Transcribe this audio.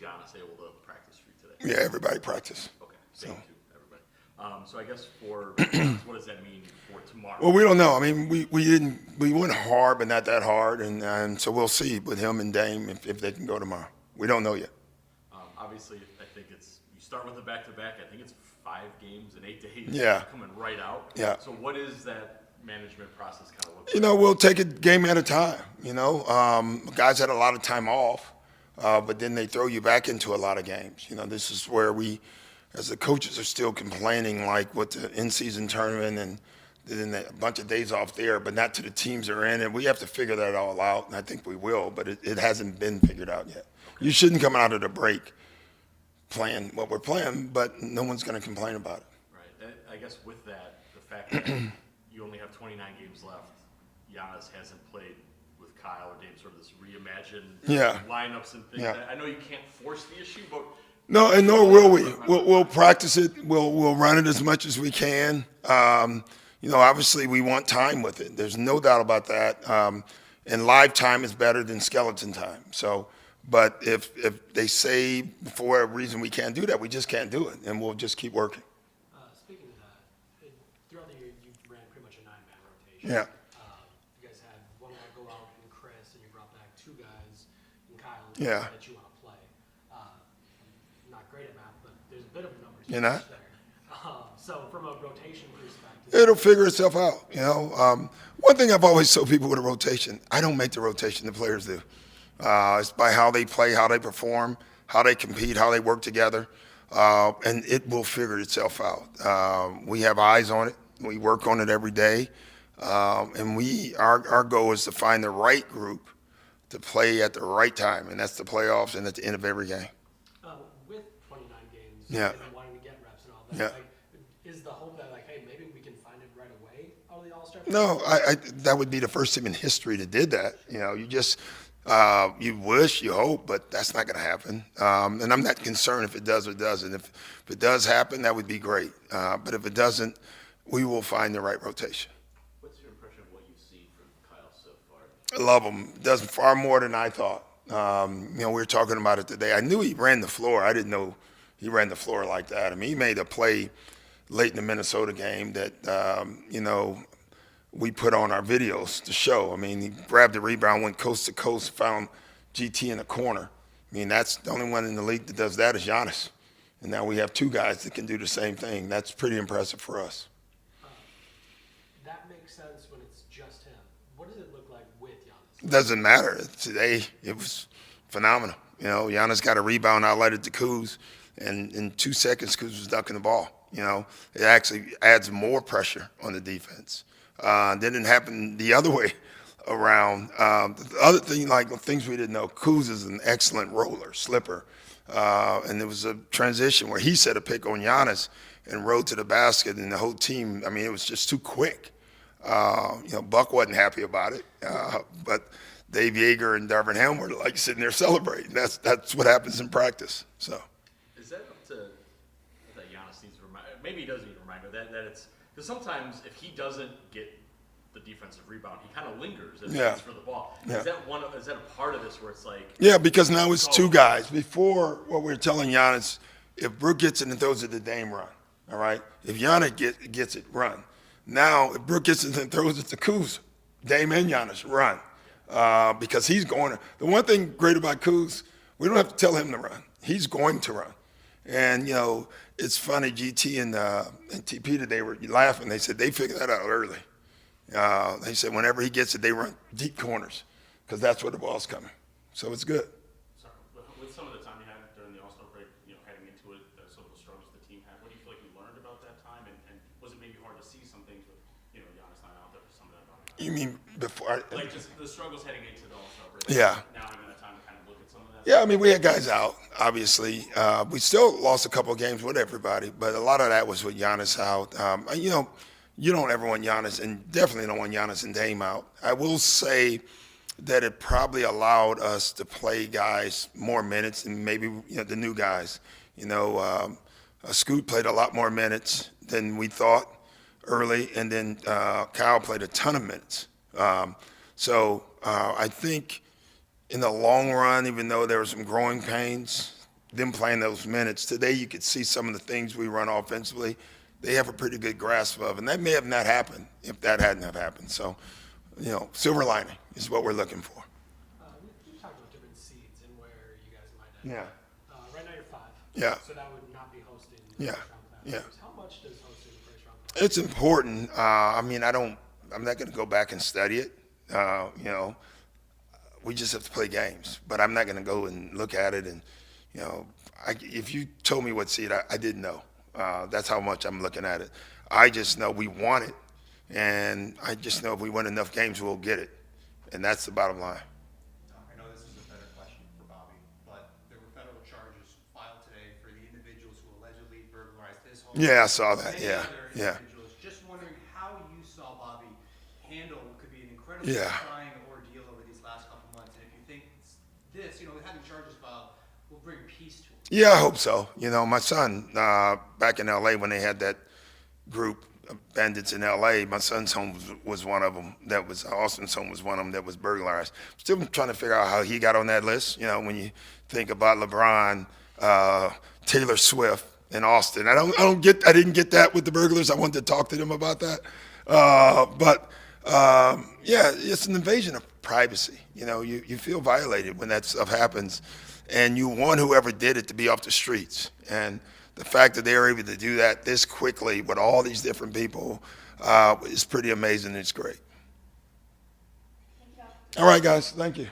Giannis able to practice for you today? Yeah, everybody practiced. Okay, thank you, everybody. So I guess for what does that mean for tomorrow? Well, we don't know. I mean, we went hard, but not that hard, and so we'll see with him and Dame if they can go tomorrow. We don't know yet. Obviously, I think you start with a back-to-back. I think it's 5 games in 8 days. Yeah. Coming right out. Yeah. So what is that management process kind of look like? You know, we'll take it game at a time. You know, guys had a lot of time off, but then they throw you back into a lot of games. You know, this is where we, as the coaches, are still complaining, like with the in-season tournament and then a bunch of days off there, but not to the teams that are in it. We have to figure that all out, and I think we will, but it hasn't been figured out yet. Okay. You shouldn't come out of the break playing what we're playing, but no one's going to complain about it. Right. I guess with that, the fact that you only have 29 games left, Giannis hasn't played with Kyle or Dame, sort of this reimagined lineups and things. I know you can't force the issue, but no, and nor will we. We'll practice it. We'll run it as much as we can. You know, obviously we want time with it. There's no doubt about that. And live time is better than skeleton time. So, but if they say for whatever reason we can't do that, we just can't do it, and we'll just keep working. Speaking of that, throughout the year you ran pretty much a 9-man rotation. Yeah. You guys had one guy go out in Chris, and you brought back 2 guys in Kyle that you want to play. I'm not great at math, but there's a bit of a numbers You're not? there. So from a rotation perspective, it'll figure itself out. You know, one thing I've always told people with a rotation, I don't make the rotation, the players do. It's by how they play, how they perform, how they compete, how they work together, and it will figure itself out. We have eyes on it. We work on it every day, and our goal is to find the right group to play at the right time, and that's the playoffs and at the end of every game. with 29 games Yeah. and wanting to get reps and all that, Yeah. is the hope that, like, hey, maybe we can find it right away out of the All-Star? No, that would be the first team in history that did that. You know, you just you wish, you hope, but that's not going to happen. And I'm not concerned if it does or doesn't. If it does happen, that would be great. But if it doesn't, we will find the right rotation. What's your impression of what you've seen from Kyle so far? I love him. Does far more than I thought. You know, we were talking about it today. I knew he ran the floor. I didn't know he ran the floor like that. I mean, he made a play late in the Minnesota game that, you know, we put on our videos to show. I mean, he grabbed the rebound, went coast to coast, found GT in the corner. I mean, that's the only one in the league that does that is Giannis. And now we have 2 guys that can do the same thing. That's pretty impressive for us. That makes sense when it's just him. What does it look like with Giannis? It doesn't matter. Today, it was phenomenal. You know, Giannis got a rebound, outletted to Kuz, and in 2 seconds, Kuz was dunking the ball. You know, it actually adds more pressure on the defense. Didn't happen the other way around. The other thing, like things we didn't know, Kuz is an excellent roller, slipper. And there was a transition where he set a pick on Giannis and rode to the basket, and the whole team, I mean, it was just too quick. You know, Buck wasn't happy about it, but Dave Yeager and Darvin Ham were like sitting there celebrating. That's what happens in practice. So. Is that up to that Giannis needs to remind? Maybe he does need a reminder that it's because sometimes if he doesn't get the defensive rebound, he kind of lingers and waits for the ball. Yeah. Is that a part of this where it's like? Yeah, because now it's 2 guys. Before, what we were telling Giannis, if Brook gets it and throws it to Dame, run. All right. If Giannis gets it, run. Now, if Brook gets it and throws it to Kuz, Dame and Giannis, run. Because he's going to. The one thing great about Kuz, we don't have to tell him to run. He's going to run. And, you know, it's funny, GT and TP today were laughing. They said they figured that out early. They said whenever he gets it, they run deep corners because that's where the ball's coming. So it's good. Sorry, with some of the time you had during the All-Star break, you know, heading into it, some of the struggles the team had, what do you feel like you learned about that time? And was it maybe hard to see some things with, you know, Giannis not out there for some of that time? You mean before? Like just the struggles heading into the All-Star break. Yeah. Now having that time to kind of look at some of that. Yeah, I mean, we had guys out, obviously. We still lost a couple of games with everybody, but a lot of that was with Giannis out. You know, you don't ever want Giannis, and definitely don't want Giannis and Dame out. I will say that it probably allowed us to play guys more minutes and maybe, you know, the new guys. You know, Scoot played a lot more minutes than we thought early, and then Kyle played a ton of minutes. So I think in the long run, even though there were some growing pains, them playing those minutes. Today you could see some of the things we run offensively, they have a pretty good grasp of, and that may have not happened if that hadn't have happened. So, silver lining is what we're looking for. You talked about different seeds and where you guys might end. Yeah. Right now you're 5. Yeah. So that would not be hosting the Yeah. first round playoffs. Yeah. How much does hosting the first round playoffs? It's important. I'm not going to go back and study it. We just have to play games, but I'm not going to go and look at it. And, if you told me what seed, I didn't know. That's how much I'm looking at it. I just know we want it, and I just know if we win enough games, we'll get it. And that's the bottom line. I know this is a better question for Bobby, but there were federal charges filed today for the individuals who allegedly burglarized his home. Yeah, I saw that. Many Yeah, other yeah. individuals. Just wondering how you saw Bobby handle what could be an incredibly Yeah. trying ordeal over these last couple months, and if you think this, having charges filed will bring peace to him. Yeah, I hope so. My son, back in L.A. when they had that group of bandits in L.A., my son's home was one of them. Austin's home was one of them that was burglarized. Still trying to figure out how he got on that list. When you think about LeBron, Taylor Swift, and Austin, I didn't get that with the burglars. I wanted to talk to them about that. Yeah, it's an invasion of privacy. You feel violated when that stuff happens. And you want whoever did it to be off the streets. And the fact that they were able to do that this quickly with all these different people is pretty amazing. It's great. All right, guys. Thank you.